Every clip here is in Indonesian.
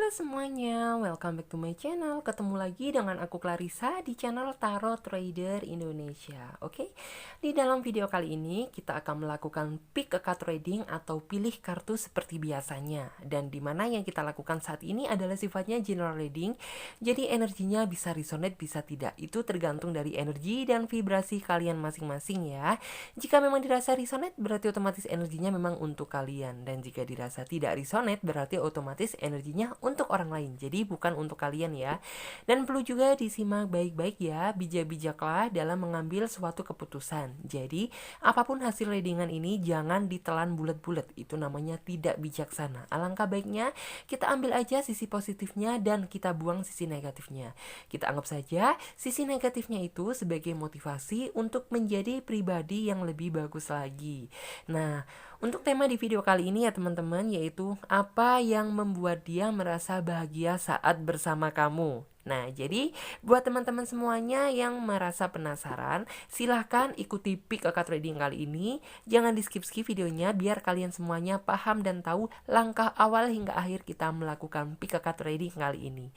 Halo semuanya, welcome back to my channel. Ketemu lagi dengan aku Clarissa di channel Tarot Trader Indonesia. Oke, di dalam video kali ini kita akan melakukan pick a card trading atau pilih kartu seperti biasanya. Dan dimana yang kita lakukan saat ini adalah sifatnya general reading. Jadi energinya bisa resonate, bisa tidak. Itu tergantung dari energi dan vibrasi kalian masing-masing ya. Jika memang dirasa resonate, berarti otomatis energinya memang untuk kalian. Dan jika dirasa tidak resonate, berarti otomatis energinya untuk orang lain. Jadi bukan untuk kalian ya. Dan perlu juga disimak baik-baik ya. Bijak-bijaklah dalam mengambil suatu keputusan. Jadi apapun hasil readingan ini jangan ditelan bulat-bulat. Itu namanya tidak bijaksana. Alangkah baiknya kita ambil aja sisi positifnya dan kita buang sisi negatifnya. Kita anggap saja sisi negatifnya itu sebagai motivasi untuk menjadi pribadi yang lebih bagus lagi. Nah, untuk tema di video kali ini ya teman-teman, yaitu apa yang membuat dia merasa bahagia saat bersama kamu. Nah, jadi buat teman-teman semuanya yang merasa penasaran, silahkan ikuti pick a card trading kali ini. Jangan di skip-skip videonya biar kalian semuanya paham dan tahu langkah awal hingga akhir kita melakukan pick a card trading kali ini.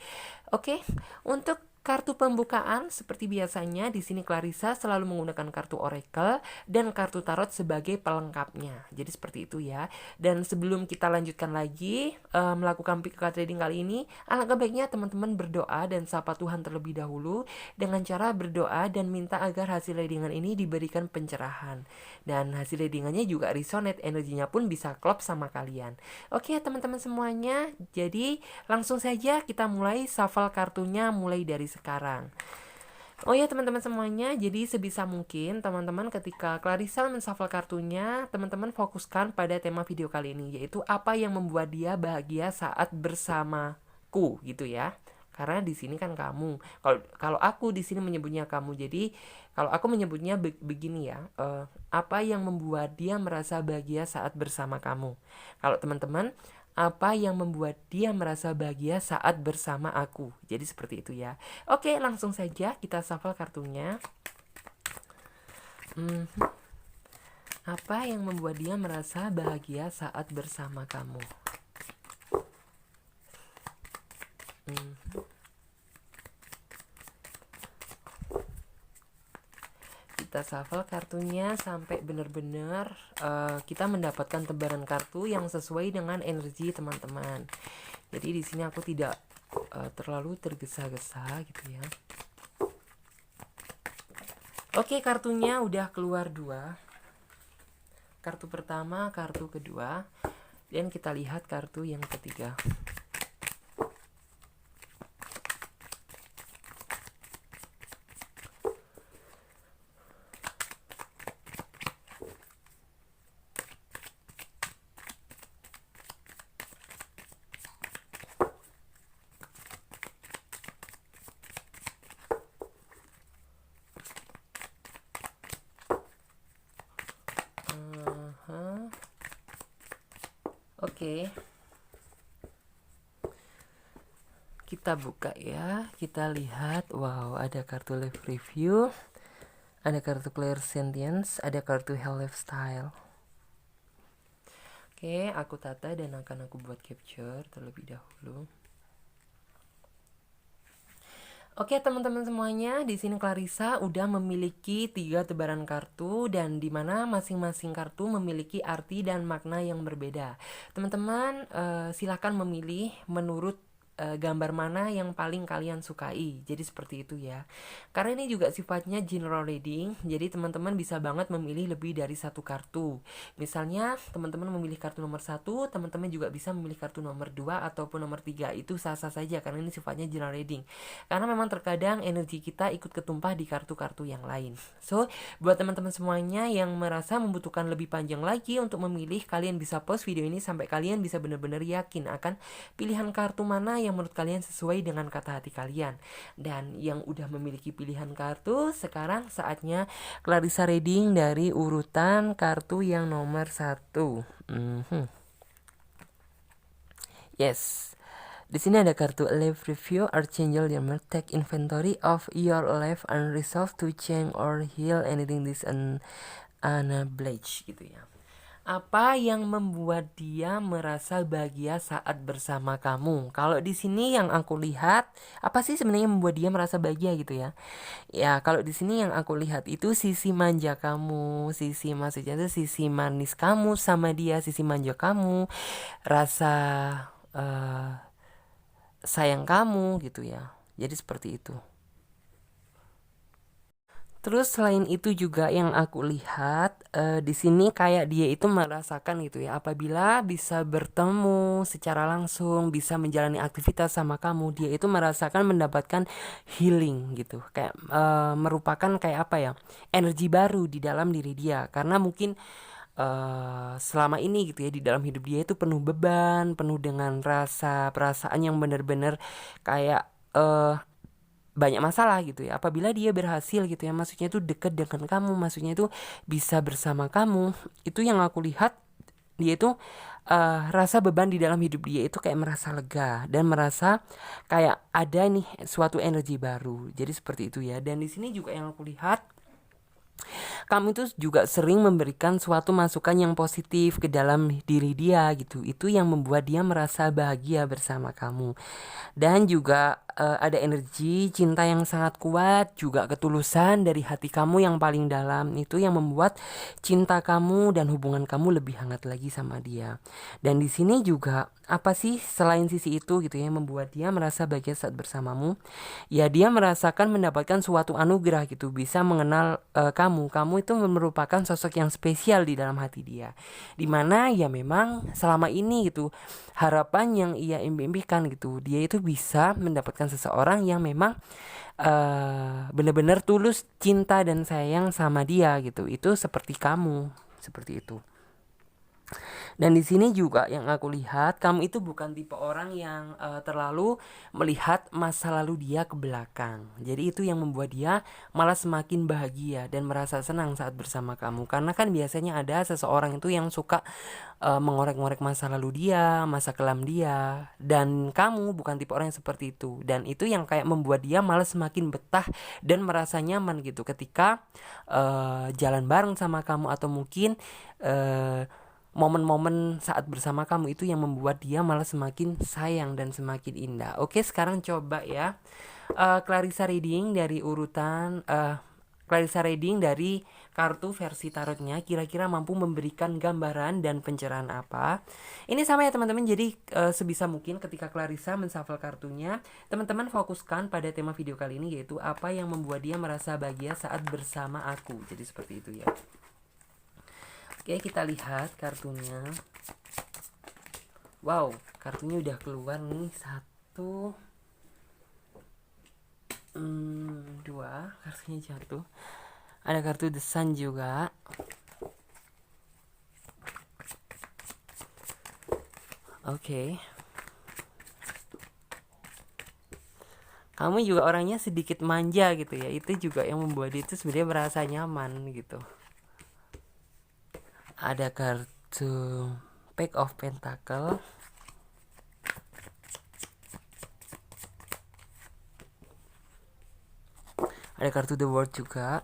Oke, untuk kartu pembukaan seperti biasanya di sini Clarissa selalu menggunakan kartu oracle dan kartu tarot sebagai pelengkapnya. Jadi seperti itu ya. Dan sebelum kita lanjutkan lagi melakukan pick card trading kali ini, alangkah baiknya teman-teman berdoa dan sapa Tuhan terlebih dahulu dengan cara berdoa dan minta agar hasil readingan ini diberikan pencerahan. Dan hasil readingannya juga resonate, energinya pun bisa klop sama kalian. Oke teman-teman semuanya, jadi langsung saja kita mulai shuffle kartunya mulai dari sekarang. Oh ya teman-teman semuanya, jadi sebisa mungkin teman-teman ketika Clarissa men-shuffle kartunya, teman-teman fokuskan pada tema video kali ini, yaitu apa yang membuat dia bahagia saat bersamaku gitu ya. Karena di sini kan kamu. Kalau aku di sini menyebutnya kamu. Jadi kalau aku menyebutnya begini ya, apa yang membuat dia merasa bahagia saat bersama kamu. Kalau teman-teman, apa yang membuat dia merasa bahagia saat bersama aku. Jadi seperti itu ya. Oke, langsung saja kita shuffle kartunya. Apa yang membuat dia merasa bahagia saat bersama kamu? Kita shuffle kartunya sampai benar-benar kita mendapatkan tebaran kartu yang sesuai dengan energi teman-teman. Jadi di sini aku tidak terlalu tergesa-gesa gitu ya. Oke, kartunya udah keluar 2. Kartu pertama, kartu kedua, dan kita lihat kartu yang ketiga. Oke. Kita buka ya. Kita lihat. Wow, ada kartu live review. Ada kartu player sentience. Ada kartu health lifestyle. Oke, aku tata dan akan aku buat capture terlebih dahulu. Oke teman-teman semuanya, di sini Clarissa udah memiliki 3 tebaran kartu dan dimana masing-masing kartu memiliki arti dan makna yang berbeda. Teman-teman silahkan memilih menurut gambar mana yang paling kalian sukai. Jadi seperti itu ya. Karena ini juga sifatnya general reading, jadi teman-teman bisa banget memilih lebih dari satu kartu. Misalnya teman-teman memilih kartu nomor 1, teman-teman juga bisa memilih kartu nomor 2 ataupun nomor 3. Itu sah-sah saja karena ini sifatnya general reading. Karena memang terkadang energi kita ikut ketumpah di kartu-kartu yang lain. So, buat teman-teman semuanya yang merasa membutuhkan lebih panjang lagi untuk memilih, kalian bisa pause video ini sampai kalian bisa benar-benar yakin akan pilihan kartu mana yang menurut kalian sesuai dengan kata hati kalian. Dan yang udah memiliki pilihan kartu, sekarang saatnya Clarissa reading dari urutan kartu yang nomor 1. Yes. Di sini ada kartu life review, Archangel Yammer, take inventory of your life and resolve to change or heal anything this unabridged gitu ya. Apa yang membuat dia merasa bahagia saat bersama kamu? Kalau di sini yang aku lihat, apa sih sebenarnya yang membuat dia merasa bahagia gitu ya? Ya, kalau di sini yang aku lihat itu sisi manja kamu, sisi maksudnya itu sisi manis kamu sama dia, sisi manja kamu, rasa eh, sayang kamu gitu ya. Jadi seperti itu. Terus selain itu juga yang aku lihat di sini kayak dia itu merasakan gitu ya, apabila bisa bertemu secara langsung, bisa menjalani aktivitas sama kamu, dia itu merasakan mendapatkan healing gitu, kayak merupakan kayak apa ya, energi baru di dalam diri dia, karena mungkin selama ini gitu ya di dalam hidup dia itu penuh beban, penuh dengan rasa perasaan yang benar-benar kayak banyak masalah gitu ya. Apabila dia berhasil gitu ya, maksudnya itu dekat dengan kamu, maksudnya itu bisa bersama kamu, itu yang aku lihat dia itu rasa beban di dalam hidup dia itu kayak merasa lega dan merasa kayak ada nih suatu energi baru. Jadi seperti itu ya. Dan di sini juga yang aku lihat kamu itu juga sering memberikan suatu masukan yang positif ke dalam diri dia gitu. Itu yang membuat dia merasa bahagia bersama kamu. Dan juga ada energi cinta yang sangat kuat, juga ketulusan dari hati kamu yang paling dalam. Itu yang membuat cinta kamu dan hubungan kamu lebih hangat lagi sama dia. Dan di sini juga apa sih selain sisi itu gitu ya yang membuat dia merasa bahagia saat bersamamu? Ya dia merasakan mendapatkan suatu anugerah gitu, bisa mengenal kamu. Kamu itu merupakan sosok yang spesial di dalam hati dia. Dimana ya memang selama ini gitu harapan yang ia impikan gitu, dia itu bisa mendapatkan seseorang yang memang benar-benar tulus cinta dan sayang sama dia gitu. Itu seperti kamu, seperti itu. Dan di sini juga yang aku lihat, kamu itu bukan tipe orang yang terlalu melihat masa lalu dia ke belakang. Jadi itu yang membuat dia malah semakin bahagia dan merasa senang saat bersama kamu. Karena kan biasanya ada seseorang itu yang suka mengorek-ngorek masa lalu dia, masa kelam dia. Dan kamu bukan tipe orang yang seperti itu. Dan itu yang kayak membuat dia malah semakin betah dan merasa nyaman gitu ketika jalan bareng sama kamu, atau mungkin momen-momen saat bersama kamu itu yang membuat dia malah semakin sayang dan semakin indah. Oke, sekarang coba ya Clarissa reading dari urutan Clarissa reading dari kartu versi tarotnya kira-kira mampu memberikan gambaran dan pencerahan apa. Ini sama ya teman-teman, jadi sebisa mungkin ketika Clarissa menshuffle kartunya, teman-teman fokuskan pada tema video kali ini, yaitu apa yang membuat dia merasa bahagia saat bersama aku. Jadi seperti itu ya. Oke, kita lihat kartunya. Wow, kartunya udah keluar nih. Satu, dua, kartunya jatuh. Ada kartu The Sun juga. Oke. Kamu juga orangnya sedikit manja gitu ya. Itu juga yang membuat dia itu sebenarnya merasa nyaman gitu. Ada kartu Page of Pentacle. Ada kartu The World juga.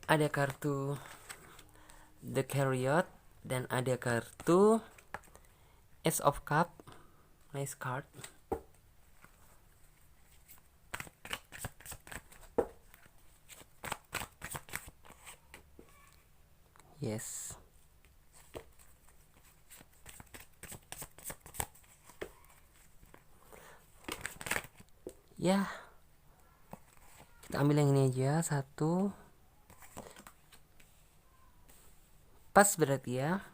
Ada kartu The Chariot. Dan ada kartu Ace of Cup. Nice card. Yes. Ya, kita ambil yang ini aja. Satu. Pas berarti ya.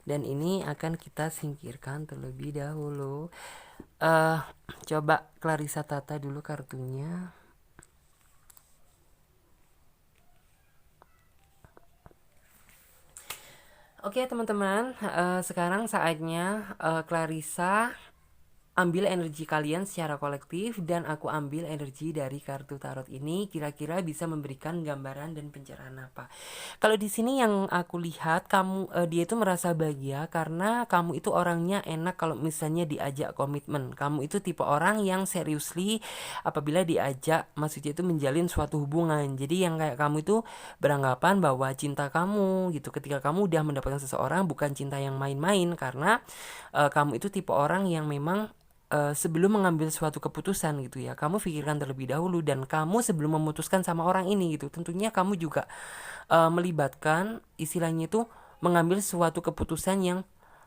Dan ini akan kita singkirkan terlebih dahulu. Coba Clarissa tata dulu kartunya. Oke teman-teman, sekarang saatnya Clarissa ambil energi kalian secara kolektif dan aku ambil energi dari kartu tarot ini, kira-kira bisa memberikan gambaran dan pencerahan apa. Kalau di sini yang aku lihat dia itu merasa bahagia karena kamu itu orangnya enak kalau misalnya diajak komitmen. Kamu itu tipe orang yang seriously apabila diajak, maksudnya itu menjalin suatu hubungan. Jadi yang kayak kamu itu beranggapan bahwa cinta kamu gitu ketika kamu udah mendapatkan seseorang bukan cinta yang main-main, karena kamu itu tipe orang yang memang sebelum mengambil suatu keputusan gitu ya, kamu pikirkan terlebih dahulu, dan kamu sebelum memutuskan sama orang ini gitu, tentunya kamu juga melibatkan istilahnya itu mengambil suatu keputusan yang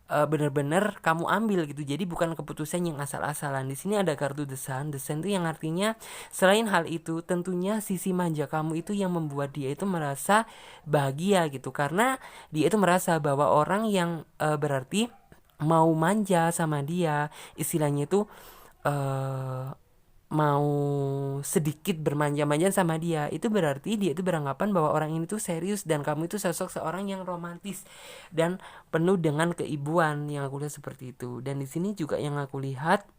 benar-benar kamu ambil gitu. Jadi bukan keputusan yang asal-asalan. Di sini ada kartu The Sun. The Sun itu yang artinya selain hal itu, tentunya sisi manja kamu itu yang membuat dia itu merasa bahagia gitu, karena dia itu merasa bahwa orang yang berarti mau manja sama dia, istilahnya itu mau sedikit bermanja-manja sama dia, itu berarti dia itu beranggapan bahwa orang ini tuh serius dan kamu itu sosok seorang yang romantis dan penuh dengan keibuan, yang aku lihat seperti itu. Dan di sini juga yang aku lihat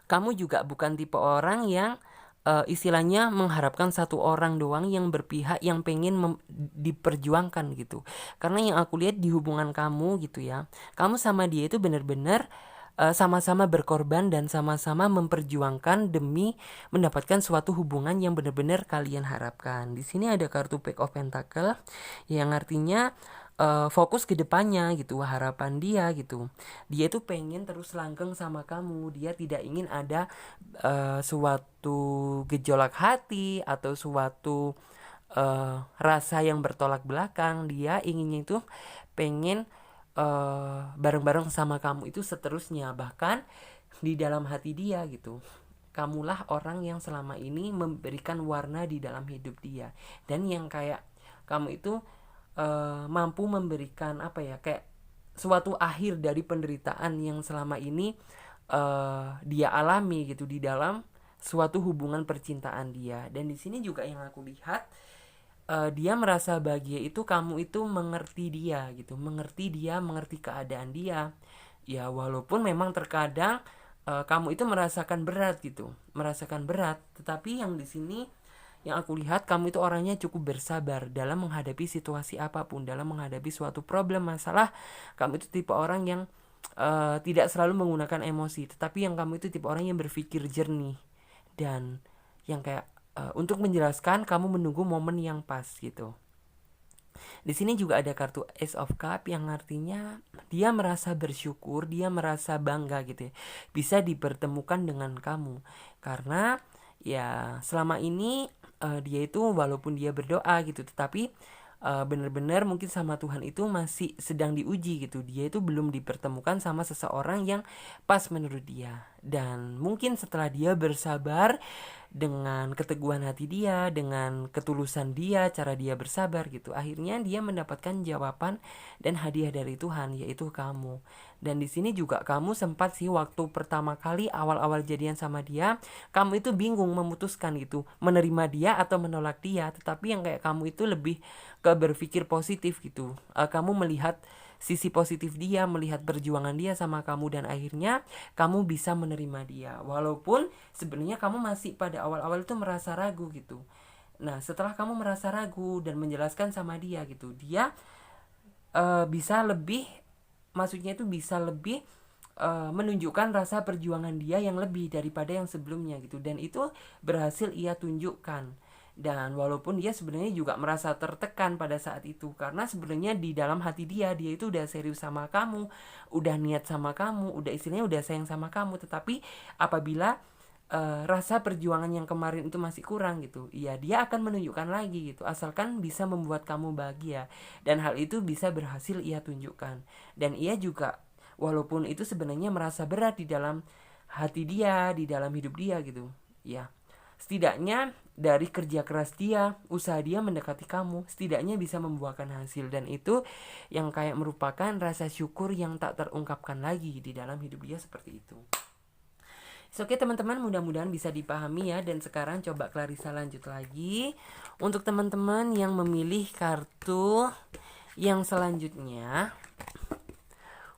kamu juga bukan tipe orang yang istilahnya mengharapkan satu orang doang yang berpihak, yang pengen diperjuangkan gitu. Karena yang aku lihat di hubungan kamu gitu ya, kamu sama dia itu benar-benar sama-sama berkorban dan sama-sama memperjuangkan demi mendapatkan suatu hubungan yang benar-benar kalian harapkan. Di sini ada kartu Page of Pentacle yang artinya fokus ke depannya gitu, harapan dia gitu. Dia tuh pengen terus langgeng sama kamu. Dia tidak ingin ada suatu gejolak hati atau suatu rasa yang bertolak belakang. Dia inginnya itu pengen bareng-bareng sama kamu itu seterusnya. Bahkan di dalam hati dia gitu, kamulah orang yang selama ini memberikan warna di dalam hidup dia. Dan yang kayak kamu itu mampu memberikan apa ya, kayak suatu akhir dari penderitaan yang selama ini dia alami gitu di dalam suatu hubungan percintaan dia. Dan di sini juga yang aku lihat dia merasa bahagia itu kamu itu mengerti dia gitu, mengerti dia, mengerti keadaan dia. Ya walaupun memang terkadang kamu itu merasakan berat gitu, merasakan berat, tetapi yang di sini yang aku lihat kamu itu orangnya cukup bersabar dalam menghadapi situasi apapun, dalam menghadapi suatu problem masalah. Kamu itu tipe orang yang tidak selalu menggunakan emosi, tetapi yang kamu itu tipe orang yang berpikir jernih dan yang kayak untuk menjelaskan kamu menunggu momen yang pas gitu. Di sini juga ada kartu Ace of Cup yang artinya dia merasa bersyukur, dia merasa bangga gitu ya, bisa dipertemukan dengan kamu. Karena ya selama ini dia itu walaupun dia berdoa gitu, tetapi benar-benar mungkin sama Tuhan itu masih sedang diuji gitu. Dia itu belum dipertemukan sama seseorang yang pas menurut dia. Dan mungkin setelah dia bersabar dengan keteguhan hati dia, dengan ketulusan dia, cara dia bersabar gitu, akhirnya dia mendapatkan jawaban dan hadiah dari Tuhan, yaitu kamu. Dan di sini juga kamu sempat sih waktu pertama kali awal-awal jadian sama dia, kamu itu bingung memutuskan gitu, menerima dia atau menolak dia. Tetapi yang kayak kamu itu lebih ke berpikir positif gitu. Kamu melihat sisi positif dia, melihat perjuangan dia sama kamu, dan akhirnya kamu bisa menerima dia. Walaupun sebenarnya kamu masih pada awal-awal itu merasa ragu gitu. Nah, setelah kamu merasa ragu dan menjelaskan sama dia gitu, dia bisa lebih, maksudnya itu bisa lebih menunjukkan rasa perjuangan dia yang lebih daripada yang sebelumnya gitu, dan itu berhasil ia tunjukkan. Dan walaupun dia sebenarnya juga merasa tertekan pada saat itu, karena sebenarnya di dalam hati dia itu udah serius sama kamu, udah niat sama kamu, udah istilahnya udah sayang sama kamu. Tetapi apabila rasa perjuangan yang kemarin itu masih kurang gitu, ya dia akan menunjukkan lagi gitu, asalkan bisa membuat kamu bahagia. Dan hal itu bisa berhasil ia tunjukkan. Dan ia juga walaupun itu sebenarnya merasa berat di dalam hati dia, di dalam hidup dia gitu ya, setidaknya dari kerja keras dia, usaha dia mendekati kamu, setidaknya bisa membuahkan hasil. Dan itu yang kayak merupakan rasa syukur yang tak terungkapkan lagi di dalam hidup dia, seperti itu. Oke teman-teman, mudah-mudahan bisa dipahami ya. Dan sekarang coba Clarissa lanjut lagi untuk teman-teman yang memilih kartu yang selanjutnya.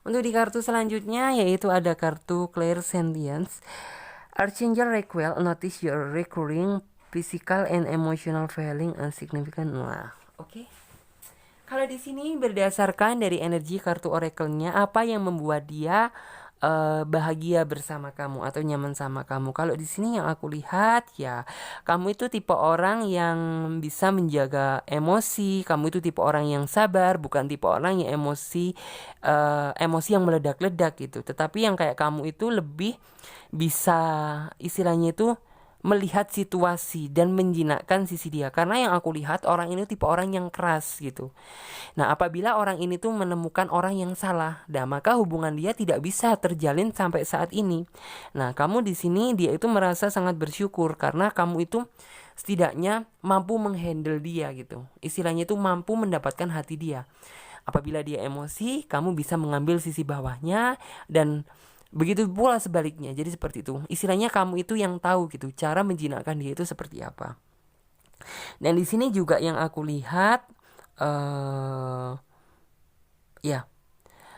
Untuk di kartu selanjutnya yaitu ada kartu Clairsentience. Archangel Raquel, notice your recurring physical and emotional feeling insignificant. Nah, oke. Kalau di sini berdasarkan dari energi kartu oracle-nya, apa yang membuat dia bahagia bersama kamu atau nyaman sama kamu. Kalau di sini yang aku lihat ya, kamu itu tipe orang yang bisa menjaga emosi, kamu itu tipe orang yang sabar, bukan tipe orang yang emosi yang meledak-ledak gitu. Tetapi yang kayak kamu itu lebih bisa istilahnya itu melihat situasi dan menjinakkan sisi dia. Karena yang aku lihat orang ini tipe orang yang keras gitu. Nah, apabila orang ini tuh menemukan orang yang salah, nah maka hubungan dia tidak bisa terjalin sampai saat ini. Nah, kamu di sini dia itu merasa sangat bersyukur karena kamu itu setidaknya mampu menghandle dia gitu. Istilahnya itu mampu mendapatkan hati dia. Apabila dia emosi, kamu bisa mengambil sisi bawahnya dan begitu pula sebaliknya. Jadi seperti itu. Istilahnya kamu itu yang tahu gitu cara menjinakkan dia itu seperti apa. Dan di sini juga yang aku lihat ya,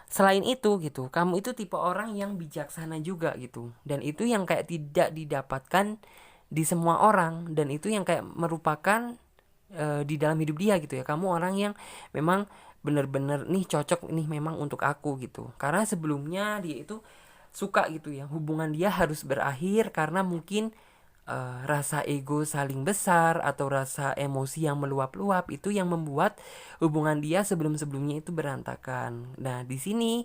selain itu gitu, kamu itu tipe orang yang bijaksana juga gitu. Dan itu yang kayak tidak didapatkan di semua orang dan itu yang kayak merupakan di dalam hidup dia gitu ya. Kamu orang yang memang bener-bener nih cocok nih memang untuk aku gitu. Karena sebelumnya dia itu suka gitu ya, hubungan dia harus berakhir karena mungkin rasa ego saling besar atau rasa emosi yang meluap-luap itu yang membuat hubungan dia sebelum-sebelumnya itu berantakan. Nah, di sini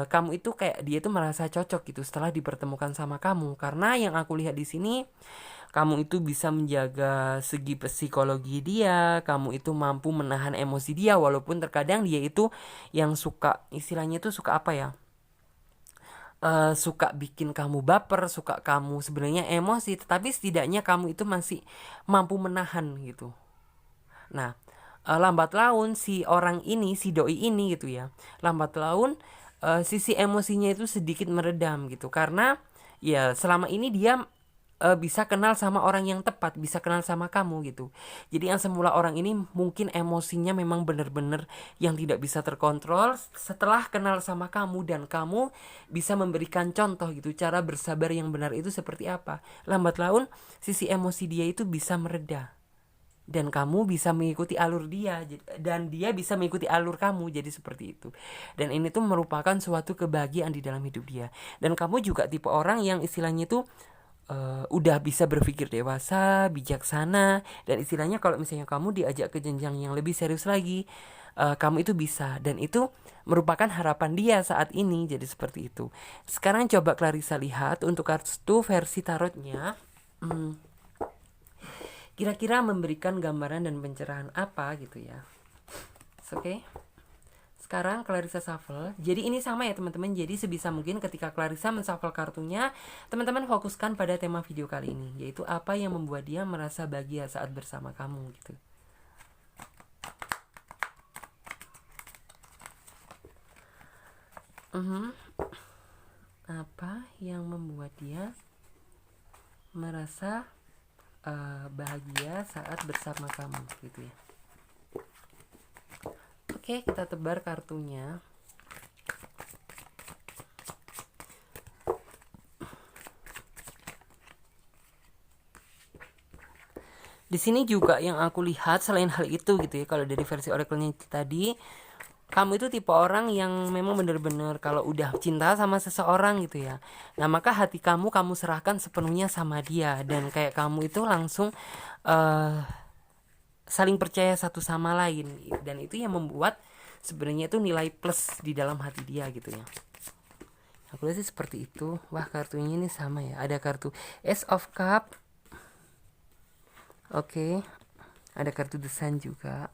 kamu itu kayak dia itu merasa cocok gitu setelah dipertemukan sama kamu karena yang aku lihat di sini kamu itu bisa menjaga segi psikologi dia, kamu itu mampu menahan emosi dia walaupun terkadang dia itu yang suka istilahnya itu suka apa ya? Suka bikin kamu baper, suka kamu sebenarnya emosi, tetapi setidaknya kamu itu masih mampu menahan gitu. Nah, lambat laun si orang ini, si doi ini gitu ya, lambat laun sisi emosinya itu sedikit meredam gitu, karena ya selama ini dia bisa kenal sama orang yang tepat, bisa kenal sama kamu gitu. Jadi yang semula orang ini mungkin emosinya memang benar-benar yang tidak bisa terkontrol, setelah kenal sama kamu dan kamu bisa memberikan contoh gitu, cara bersabar yang benar itu seperti apa. Lambat laun sisi emosi dia itu bisa mereda. Dan kamu bisa mengikuti alur dia dan dia bisa mengikuti alur kamu, jadi seperti itu. Dan ini tuh merupakan suatu kebahagiaan di dalam hidup dia. Dan kamu juga tipe orang yang istilahnya itu udah bisa berpikir dewasa, bijaksana, dan istilahnya kalau misalnya kamu diajak ke jenjang yang lebih serius lagi, kamu itu bisa, dan itu merupakan harapan dia saat ini, jadi seperti itu. Sekarang coba Clarissa lihat untuk kartu versi tarotnya, kira-kira memberikan gambaran dan pencerahan apa gitu ya. Oke. Sekarang Clarissa shuffle. Jadi ini sama ya teman-teman. Jadi sebisa mungkin ketika Clarissa menshuffle kartunya, teman-teman fokuskan pada tema video kali ini, yaitu apa yang membuat dia merasa bahagia saat bersama kamu gitu. Apa yang membuat dia merasa bahagia saat bersama kamu gitu ya. Oke, kita tebar kartunya. Di sini juga yang aku lihat selain hal itu gitu ya, kalau dari versi oracle-nya tadi, kamu itu tipe orang yang memang benar-benar kalau udah cinta sama seseorang gitu ya, nah maka hati kamu serahkan sepenuhnya sama dia, dan kayak kamu itu langsung saling percaya satu sama lain, dan itu yang membuat sebenarnya itu nilai plus di dalam hati dia gitu ya. Aku lihat sih seperti itu. Wah, kartunya ini sama ya, ada kartu Ace of Cup. Oke. Ada kartu The Sun juga.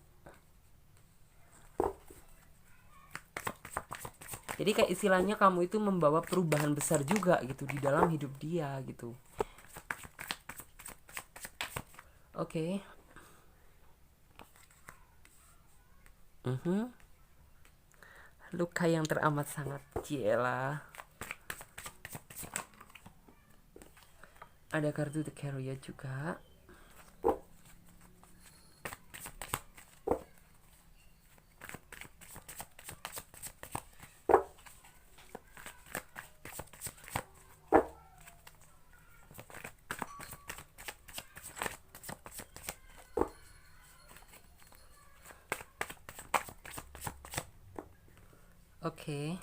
Jadi kayak istilahnya kamu itu membawa perubahan besar juga gitu di dalam hidup dia gitu. Oke. Luka yang teramat sangat ciela. Ada kartu The Carrier juga. Oke.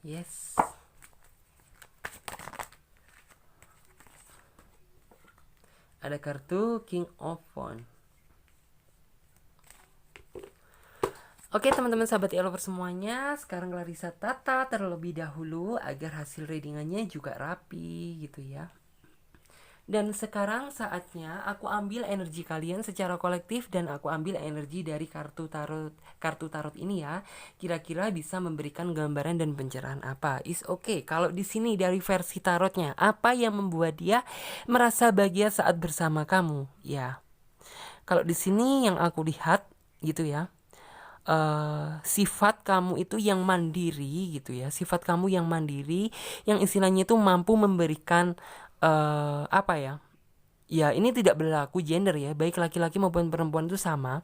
Yes. Ada kartu King of Wands. Oke teman-teman sahabat e-lover semuanya, sekarang Clarissa tata terlebih dahulu agar hasil readingannya juga rapi gitu ya. Dan sekarang saatnya aku ambil energi kalian secara kolektif dan aku ambil energi dari kartu tarot ini ya. Kira-kira bisa memberikan gambaran dan pencerahan apa? Is okay. Kalau di sini dari versi tarotnya, apa yang membuat dia merasa bahagia saat bersama kamu? Ya. Kalau di sini yang aku lihat gitu ya. Sifat kamu itu yang mandiri gitu ya, sifat kamu yang mandiri, yang istilahnya itu mampu memberikan apa ya ini tidak berlaku gender ya, baik laki-laki maupun perempuan itu sama.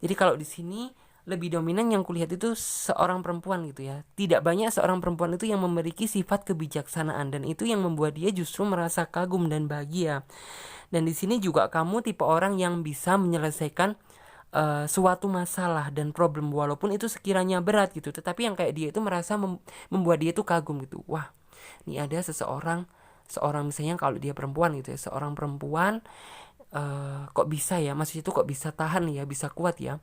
Jadi kalau di sini lebih dominan yang kulihat itu seorang perempuan gitu ya. Tidak banyak seorang perempuan itu yang memiliki sifat kebijaksanaan dan itu yang membuat dia justru merasa kagum dan bahagia. Dan di sini juga kamu tipe orang yang bisa menyelesaikan suatu masalah dan problem walaupun itu sekiranya berat gitu, tetapi yang kayak dia itu merasa membuat dia itu kagum gitu. Wah, ini ada seorang misalnya kalau dia perempuan gitu ya, seorang perempuan kok bisa ya, maksudnya itu kok bisa tahan ya, bisa kuat ya,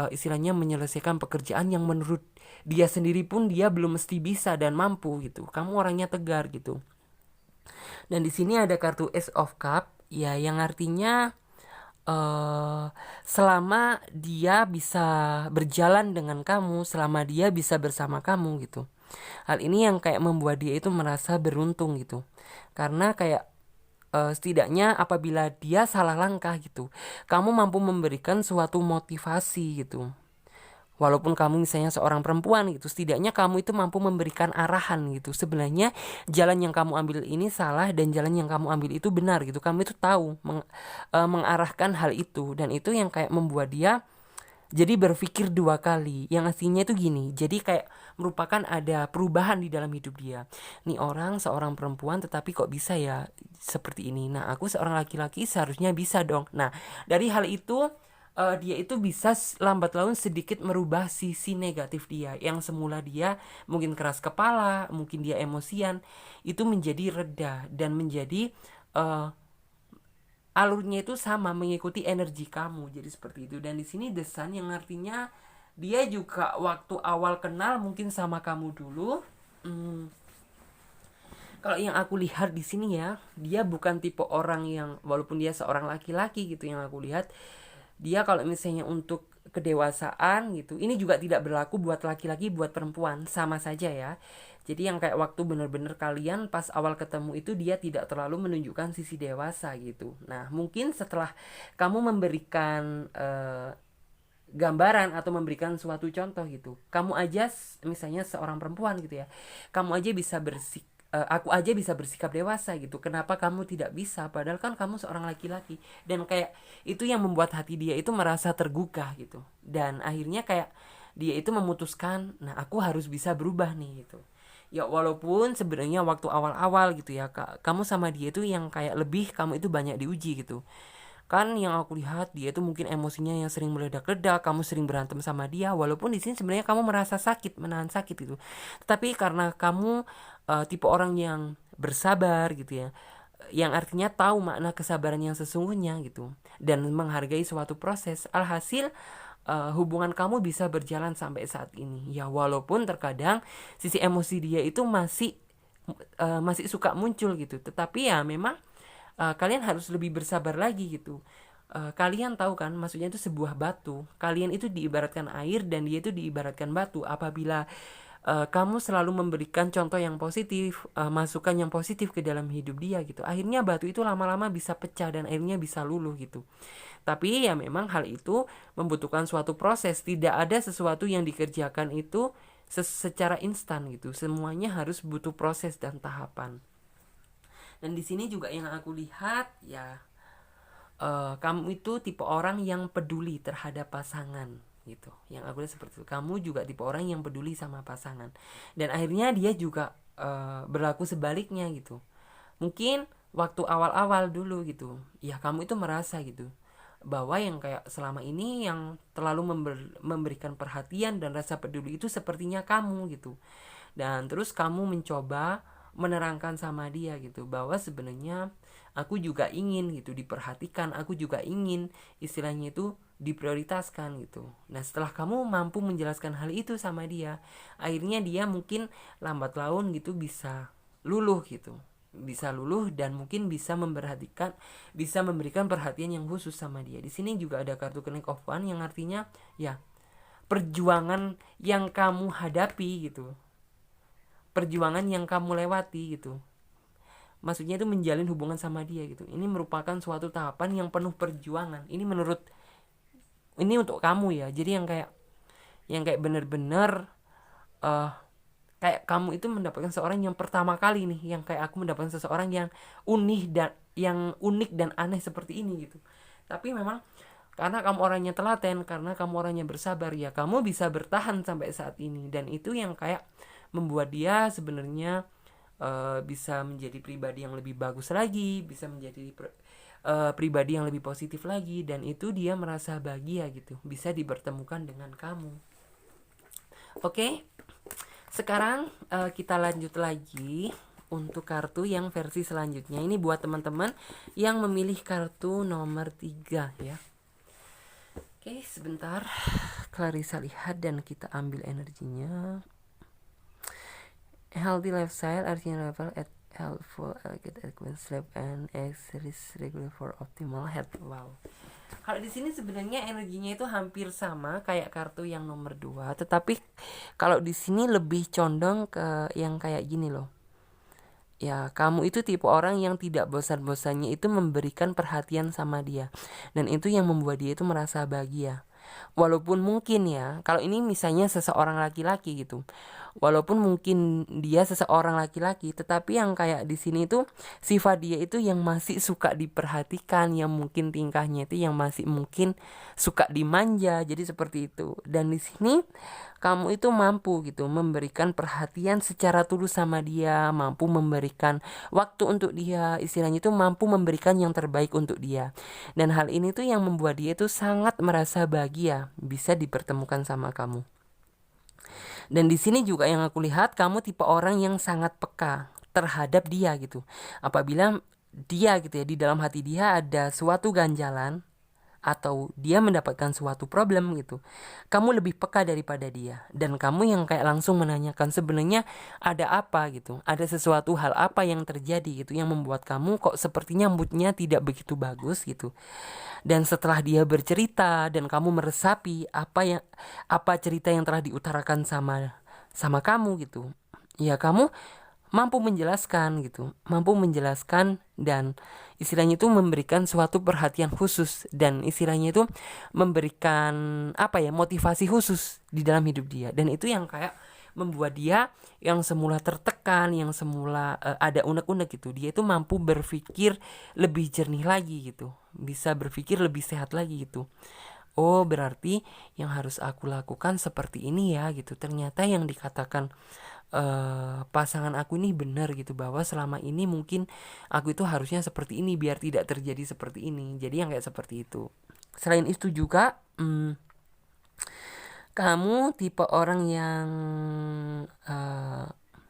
istilahnya menyelesaikan pekerjaan yang menurut dia sendiri pun dia belum mesti bisa dan mampu gitu. Kamu orangnya tegar gitu. Dan di sini ada kartu Ace of Cup ya, yang artinya selama dia bisa berjalan dengan kamu, selama dia bisa bersama kamu gitu. Hal ini yang kayak membuat dia itu merasa beruntung gitu. Karena kayak setidaknya apabila dia salah langkah gitu, kamu mampu memberikan suatu motivasi gitu. Walaupun kamu misalnya seorang perempuan gitu, setidaknya kamu itu mampu memberikan arahan gitu. Sebenarnya jalan yang kamu ambil ini salah dan jalan yang kamu ambil itu benar gitu. Kamu itu tahu mengarahkan hal itu, dan itu yang kayak membuat dia jadi berpikir dua kali. Yang aslinya itu gini, jadi kayak merupakan ada perubahan di dalam hidup dia. Nih orang seorang perempuan tetapi kok bisa ya seperti ini. Nah aku seorang laki-laki seharusnya bisa dong. Nah dari hal itu dia itu bisa lambat laun sedikit merubah sisi negatif dia. Yang semula dia mungkin keras kepala, mungkin dia emosian, itu menjadi reda dan menjadi alurnya itu sama, mengikuti energi kamu. Jadi seperti itu. Dan di sini The Sun yang artinya dia juga waktu awal kenal mungkin sama kamu dulu. Kalau yang aku lihat di sini ya, dia bukan tipe orang yang, walaupun dia seorang laki-laki gitu yang aku lihat, dia kalau misalnya untuk kedewasaan gitu, ini juga tidak berlaku buat laki-laki, buat perempuan, sama saja ya. Jadi yang kayak waktu bener-bener kalian pas awal ketemu itu dia tidak terlalu menunjukkan sisi dewasa gitu. Nah mungkin setelah kamu memberikan gambaran atau memberikan suatu contoh gitu, kamu aja misalnya seorang perempuan gitu ya, kamu aja bisa aku aja bisa bersikap dewasa gitu, kenapa kamu tidak bisa, padahal kan kamu seorang laki-laki. Dan kayak itu yang membuat hati dia itu merasa tergugah gitu, dan akhirnya kayak dia itu memutuskan, nah aku harus bisa berubah nih gitu. Ya walaupun sebenarnya waktu awal-awal gitu ya kak, kamu sama dia itu yang kayak lebih kamu itu banyak diuji gitu. Kan yang aku lihat dia tuh mungkin emosinya yang sering meledak-ledak, kamu sering berantem sama dia, walaupun di sini sebenarnya kamu merasa sakit, menahan sakit itu. Tapi karena kamu tipe orang yang bersabar gitu ya, yang artinya tahu makna kesabaran yang sesungguhnya gitu, dan menghargai suatu proses, alhasil hubungan kamu bisa berjalan sampai saat ini. Ya walaupun terkadang sisi emosi dia itu masih suka muncul gitu, tetapi ya memang kalian harus lebih bersabar lagi gitu. Kalian tahu kan, maksudnya itu sebuah batu, kalian itu diibaratkan air dan dia itu diibaratkan batu. Apabila kamu selalu memberikan contoh yang positif, masukan yang positif ke dalam hidup dia gitu, akhirnya batu itu lama-lama bisa pecah dan akhirnya bisa luluh gitu. Tapi ya memang hal itu membutuhkan suatu proses, tidak ada sesuatu yang dikerjakan itu secara instan gitu, semuanya harus butuh proses dan tahapan. Dan di sini juga yang aku lihat ya, kamu itu tipe orang yang peduli terhadap pasangan gitu. Yang aku lihat seperti itu. Kamu juga tipe orang yang peduli sama pasangan, dan akhirnya dia juga berlaku sebaliknya gitu. Mungkin waktu awal-awal dulu gitu ya, kamu itu merasa gitu bahwa yang kayak selama ini yang terlalu memberikan perhatian dan rasa peduli itu sepertinya kamu gitu. Dan terus kamu mencoba menerangkan sama dia gitu bahwa sebenarnya aku juga ingin gitu diperhatikan, aku juga ingin istilahnya itu diprioritaskan gitu. Nah, setelah kamu mampu menjelaskan hal itu sama dia, akhirnya dia mungkin lambat laun gitu bisa luluh gitu, bisa luluh dan mungkin bisa memperhatikan, bisa memberikan perhatian yang khusus sama dia. Di sini juga ada kartu Knight of Wands yang artinya ya perjuangan yang kamu hadapi gitu, perjuangan yang kamu lewati gitu. Maksudnya itu menjalin hubungan sama dia gitu. Ini merupakan suatu tahapan yang penuh perjuangan. Ini untuk kamu ya. Jadi yang kayak bener-bener kayak kamu itu mendapatkan seorang yang pertama kali nih, yang kayak aku mendapatkan seseorang yang unik dan aneh seperti ini gitu. Tapi memang karena kamu orangnya telaten, karena kamu orangnya bersabar, ya kamu bisa bertahan sampai saat ini. Dan itu yang kayak membuat dia sebenarnya bisa menjadi pribadi yang lebih bagus lagi, bisa menjadi pribadi yang lebih positif lagi, dan itu dia merasa bahagia gitu, bisa dipertemukan dengan kamu. Oke, sekarang kita lanjut lagi untuk kartu yang versi selanjutnya. Ini buat teman-teman yang memilih kartu nomor 3 ya. Oke, sebentar Clarissa lihat dan kita ambil energinya. Healthy lifestyle artinya level at helpful, get adequate sleep and exercise regular for optimal health. Wow. Kalau di sini sebenarnya energinya itu hampir sama kayak kartu yang nomor 2, tetapi kalau di sini lebih condong ke yang kayak gini loh. Ya, kamu itu tipe orang yang tidak bosan-bosannya itu memberikan perhatian sama dia. Dan itu yang membuat dia itu merasa bahagia. Walaupun mungkin ya, kalau ini misalnya seseorang laki-laki gitu. Walaupun mungkin dia seseorang laki-laki, tetapi yang kayak di sini itu sifat dia itu yang masih suka diperhatikan, yang mungkin tingkahnya itu yang masih mungkin suka dimanja. Jadi seperti itu. Dan di sini kamu itu mampu gitu memberikan perhatian secara tulus sama dia, mampu memberikan waktu untuk dia, istilahnya itu mampu memberikan yang terbaik untuk dia. Dan hal ini tuh yang membuat dia itu sangat merasa bahagia bisa dipertemukan sama kamu. Dan di sini juga yang aku lihat, kamu tipe orang yang sangat peka terhadap dia gitu. Apabila dia gitu ya, di dalam hati dia ada suatu ganjalan atau dia mendapatkan suatu problem gitu, kamu lebih peka daripada dia. Dan kamu yang kayak langsung menanyakan sebenarnya ada apa gitu, ada sesuatu hal apa yang terjadi gitu, yang membuat kamu kok sepertinya moodnya tidak begitu bagus gitu. Dan setelah dia bercerita dan kamu meresapi apa cerita yang telah diutarakan sama kamu gitu, ya kamu mampu menjelaskan gitu, mampu menjelaskan dan istilahnya itu memberikan suatu perhatian khusus, dan istilahnya itu memberikan motivasi khusus di dalam hidup dia. Dan itu yang kayak membuat dia yang semula tertekan, yang semula ada unek-unek gitu, dia itu mampu berpikir lebih jernih lagi gitu, bisa berpikir lebih sehat lagi gitu. Oh, berarti yang harus aku lakukan seperti ini ya gitu. Ternyata yang dikatakan pasangan aku ini benar gitu, bahwa selama ini mungkin aku itu harusnya seperti ini biar tidak terjadi seperti ini. Jadi yang kayak seperti itu. Selain itu juga kamu tipe orang yang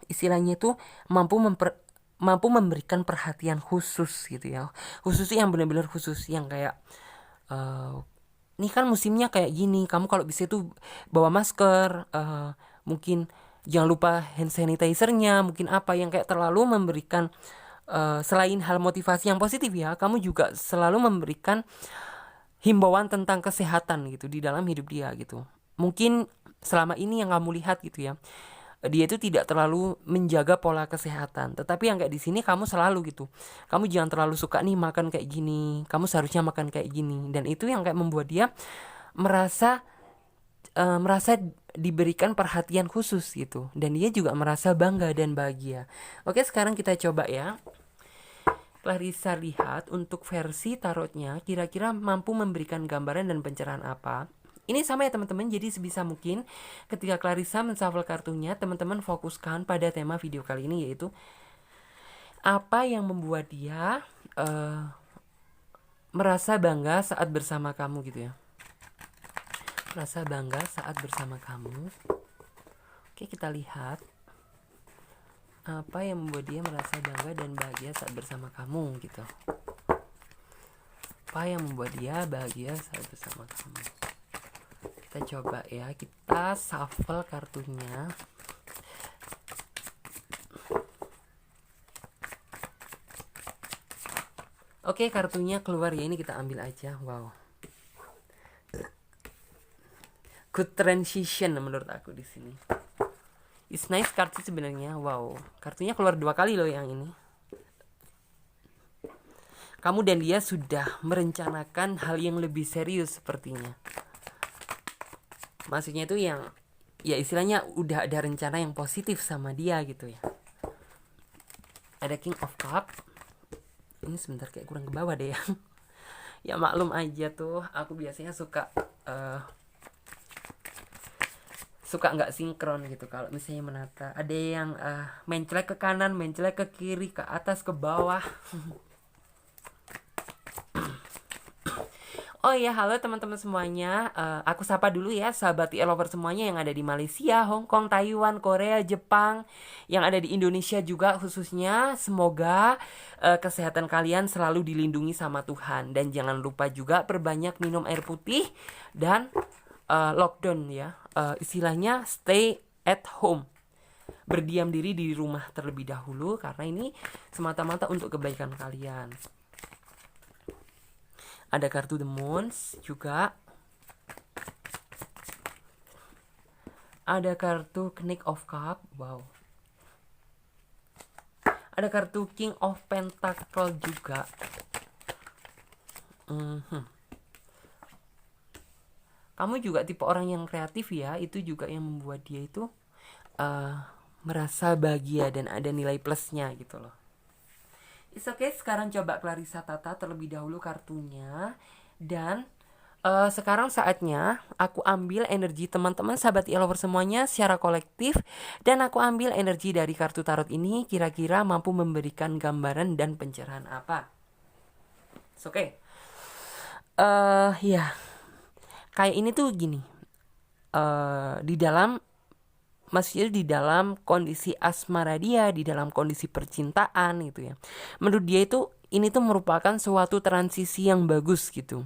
istilahnya itu mampu memberikan perhatian khusus gitu ya. Khusus yang benar-benar khusus, yang kayak ini kan musimnya kayak gini, kamu kalau bisa tuh bawa masker, mungkin jangan lupa hand sanitizer-nya, mungkin yang kayak terlalu memberikan selain hal motivasi yang positif ya, kamu juga selalu memberikan himbauan tentang kesehatan gitu di dalam hidup dia gitu. Mungkin selama ini yang kamu lihat gitu ya, dia itu tidak terlalu menjaga pola kesehatan, tetapi yang kayak di sini kamu selalu gitu, kamu jangan terlalu suka nih makan kayak gini, kamu seharusnya makan kayak gini. Dan itu yang kayak membuat dia merasa diberikan perhatian khusus gitu, dan dia juga merasa bangga dan bahagia. Oke, sekarang kita coba ya, Clarissa lihat untuk versi tarotnya kira-kira mampu memberikan gambaran dan pencerahan apa Ini sama ya teman-teman, jadi sebisa mungkin ketika Clarissa menshuffle kartunya, teman-teman fokuskan pada tema video kali ini, yaitu apa yang membuat dia merasa bangga saat bersama kamu gitu ya. Merasa bangga saat bersama kamu. Oke, kita lihat apa yang membuat dia merasa bangga dan bahagia saat bersama kamu gitu. Apa yang membuat dia bahagia saat bersama kamu. Kita coba ya, kita shuffle kartunya. Oke, kartunya keluar ya, ini kita ambil aja. Wow, good transition menurut aku di sini. It's nice kartu sebenarnya. Wow, kartunya keluar 2 kali loh yang ini. Kamu dan dia sudah merencanakan hal yang lebih serius sepertinya. Maksudnya itu yang ya istilahnya udah ada rencana yang positif sama dia gitu ya. Ada King of Cup. Ini sebentar kayak kurang ke bawah deh ya. Ya maklum aja tuh, aku biasanya suka nggak sinkron gitu kalau misalnya menata. Ada yang mencelek ke kanan, mencelek ke kiri, ke atas, ke bawah. Oh iya, halo teman-teman semuanya. Aku sapa dulu ya sahabat lover semuanya yang ada di Malaysia, Hong Kong, Taiwan, Korea, Jepang, yang ada di Indonesia juga khususnya. Semoga kesehatan kalian selalu dilindungi sama Tuhan. Dan jangan lupa juga perbanyak minum air putih dan lockdown ya. Istilahnya stay at home. Berdiam diri di rumah terlebih dahulu karena ini semata-mata untuk kebaikan kalian. Ada kartu The Moons juga. Ada kartu Knight of Cup. Wow. Ada kartu King of Pentacle juga. Kamu juga tipe orang yang kreatif ya. Itu juga yang membuat dia itu merasa bahagia dan ada nilai plusnya gitu loh. It's okay, sekarang coba Clarissa tata terlebih dahulu kartunya. Dan sekarang saatnya aku ambil energi teman-teman sahabat e-lover semuanya secara kolektif. Dan aku ambil energi dari kartu tarot ini, kira-kira mampu memberikan gambaran dan pencerahan apa. It's okay. Ya, kayak ini tuh gini. Maksudnya di dalam kondisi asmara dia, di dalam kondisi percintaan gitu ya. Menurut dia itu ini tuh merupakan suatu transisi yang bagus gitu.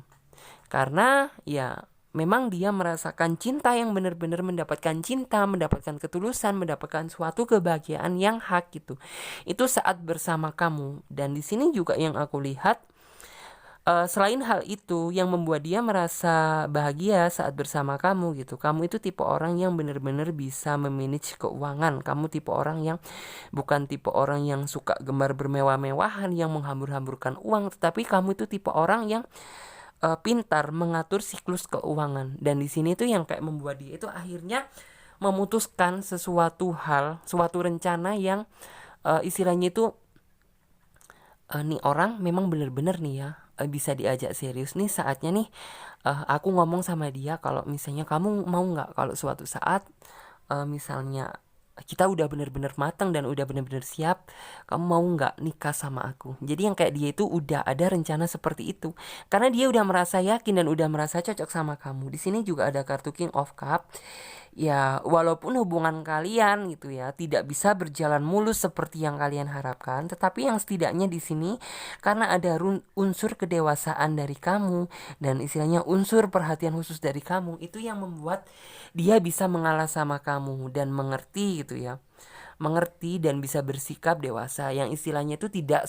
Karena ya memang dia merasakan cinta yang benar-benar mendapatkan cinta, mendapatkan ketulusan, mendapatkan suatu kebahagiaan yang hak gitu. Itu saat bersama kamu. Dan di sini juga yang aku lihat selain hal itu yang membuat dia merasa bahagia saat bersama kamu gitu. Kamu itu tipe orang yang benar-benar bisa memanage keuangan. Kamu tipe orang yang bukan tipe orang yang suka gemar bermewah-mewahan, yang menghambur-hamburkan uang, tetapi kamu itu tipe orang yang pintar mengatur siklus keuangan. Dan di sini tuh yang kayak membuat dia itu akhirnya memutuskan sesuatu hal, suatu rencana yang istilahnya itu nih orang memang benar-benar nih ya bisa diajak serius nih, saatnya nih aku ngomong sama dia kalau misalnya kamu mau nggak kalau suatu saat misalnya kita udah bener-bener matang dan udah bener-bener siap, kamu mau nggak nikah sama aku. Jadi yang kayak dia itu udah ada rencana seperti itu karena dia udah merasa yakin dan udah merasa cocok sama kamu. Di sini juga ada kartu King of Cup. Ya walaupun hubungan kalian gitu ya tidak bisa berjalan mulus seperti yang kalian harapkan, tetapi yang setidaknya di sini karena ada unsur kedewasaan dari kamu dan istilahnya unsur perhatian khusus dari kamu, itu yang membuat dia bisa mengalah sama kamu dan mengerti gitu ya. Mengerti dan bisa bersikap dewasa yang istilahnya itu tidak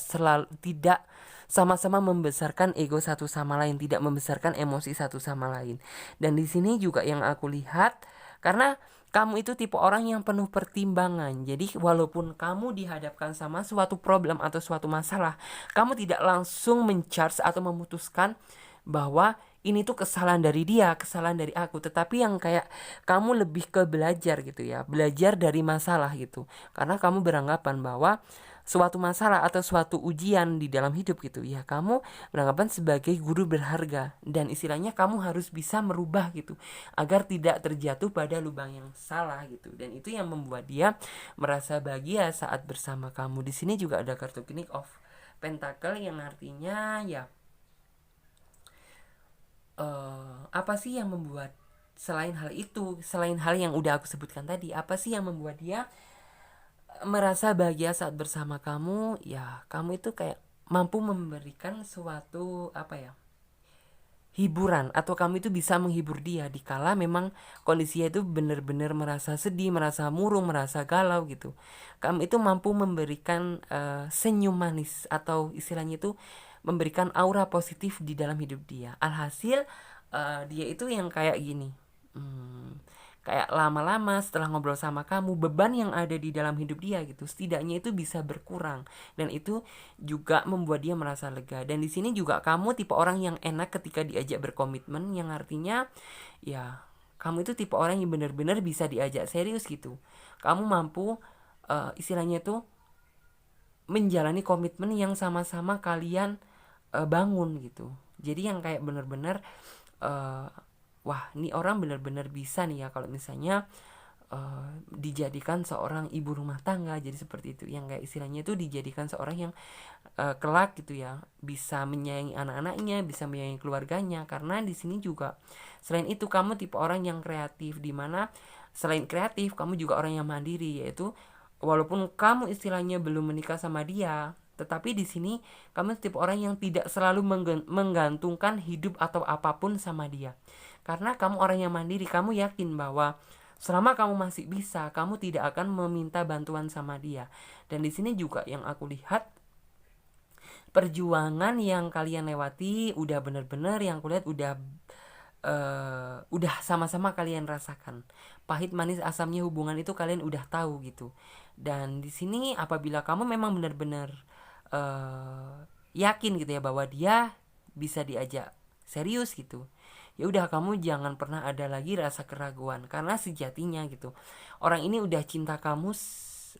sama-sama membesarkan ego satu sama lain, tidak membesarkan emosi satu sama lain. Dan di sini juga yang aku lihat karena kamu itu tipe orang yang penuh pertimbangan. Jadi walaupun kamu dihadapkan sama suatu problem atau suatu masalah, kamu tidak langsung men-charge atau memutuskan bahwa ini tuh kesalahan dari dia, kesalahan dari aku. Tetapi yang kayak kamu lebih ke belajar gitu ya, belajar dari masalah gitu. Karena kamu beranggapan bahwa suatu masalah atau suatu ujian di dalam hidup gitu ya, kamu beranggapan sebagai guru berharga, dan istilahnya kamu harus bisa merubah gitu agar tidak terjatuh pada lubang yang salah gitu. Dan itu yang membuat dia merasa bahagia saat bersama kamu. Di sini juga ada kartu King of Pentacle yang artinya ya apa sih yang membuat, selain hal itu, selain hal yang udah aku sebutkan tadi, apa sih yang membuat dia merasa bahagia saat bersama kamu? Ya, kamu itu kayak mampu memberikan suatu apa ya, hiburan, atau kamu itu bisa menghibur dia dikala memang kondisinya itu benar-benar merasa sedih, merasa murung, merasa galau gitu. Kamu itu mampu memberikan senyum manis, atau istilahnya itu memberikan aura positif di dalam hidup dia. Alhasil dia itu yang kayak gini. Kayak lama-lama setelah ngobrol sama kamu, beban yang ada di dalam hidup dia gitu setidaknya itu bisa berkurang, dan itu juga membuat dia merasa lega. Dan di sini juga kamu tipe orang yang enak ketika diajak berkomitmen, yang artinya ya kamu itu tipe orang yang benar-benar bisa diajak serius gitu. Kamu mampu istilahnya itu menjalani komitmen yang sama-sama kalian bangun gitu. Jadi yang kayak benar-benar wah, ini orang benar-benar bisa nih ya kalau misalnya dijadikan seorang ibu rumah tangga. Jadi seperti itu, yang kayak istilahnya itu dijadikan seorang yang kelak gitu ya, bisa menyayangi anak-anaknya, bisa menyayangi keluarganya. Karena di sini juga selain itu kamu tipe orang yang kreatif, dimana selain kreatif kamu juga orang yang mandiri, yaitu walaupun kamu istilahnya belum menikah sama dia, tetapi di sini kamu tipe orang yang tidak selalu menggantungkan hidup atau apapun sama dia. Karena kamu orang yang mandiri, kamu yakin bahwa selama kamu masih bisa, kamu tidak akan meminta bantuan sama dia. Dan di sini juga yang aku lihat, perjuangan yang kalian lewati udah bener-bener, yang kulihat udah sama-sama kalian rasakan. Pahit manis asamnya hubungan itu kalian udah tahu gitu. Dan di sini apabila kamu memang benar-benar yakin gitu ya bahwa dia bisa diajak serius gitu, ya udah kamu jangan pernah ada lagi rasa keraguan, karena sejatinya gitu orang ini udah cinta kamu,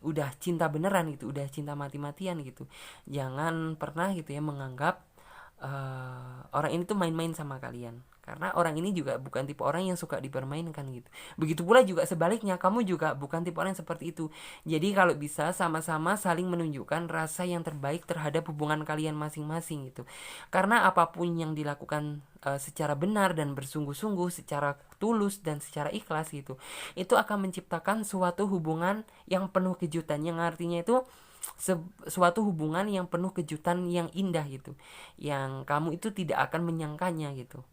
udah cinta beneran gitu, udah cinta mati-matian gitu. Jangan pernah gitu ya menganggap orang ini tuh main-main sama kalian, karena orang ini juga bukan tipe orang yang suka dipermainkan gitu. Begitu pula juga sebaliknya, kamu juga bukan tipe orang yang seperti itu. Jadi kalau bisa sama-sama saling menunjukkan rasa yang terbaik terhadap hubungan kalian masing-masing gitu. Karena apapun yang dilakukan secara benar dan bersungguh-sungguh, secara tulus dan secara ikhlas gitu, itu akan menciptakan suatu hubungan yang penuh kejutan, yang artinya itu suatu hubungan yang penuh kejutan yang indah gitu, yang kamu itu tidak akan menyangkanya gitu.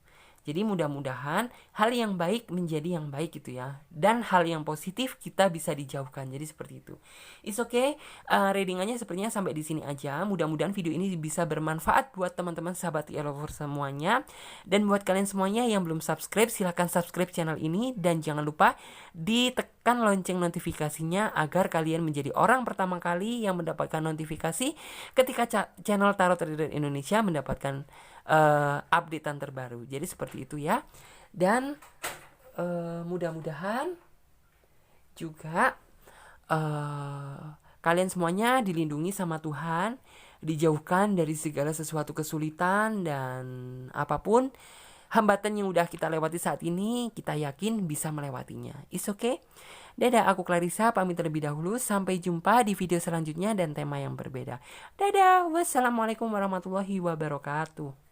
Jadi mudah-mudahan hal yang baik menjadi yang baik gitu ya, dan hal yang positif kita bisa dijauhkan. Jadi seperti itu. It's okay. Readingannya sepertinya sampai di sini aja. Mudah-mudahan video ini bisa bermanfaat buat teman-teman sahabat e-lover semuanya. Dan buat kalian semuanya yang belum subscribe, silahkan subscribe channel ini, dan jangan lupa ditekan lonceng notifikasinya agar kalian menjadi orang pertama kali yang mendapatkan notifikasi ketika channel Tarot Trader Indonesia mendapatkan updatean terbaru. Jadi seperti itu ya. Dan mudah-mudahan juga kalian semuanya dilindungi sama Tuhan, dijauhkan dari segala sesuatu kesulitan dan apapun hambatan yang udah kita lewati saat ini, kita yakin bisa melewatinya. It's okay. Dadah, aku Clarissa pamit terlebih dahulu. Sampai jumpa di video selanjutnya dan tema yang berbeda. Dadah, wassalamualaikum warahmatullahi wabarakatuh.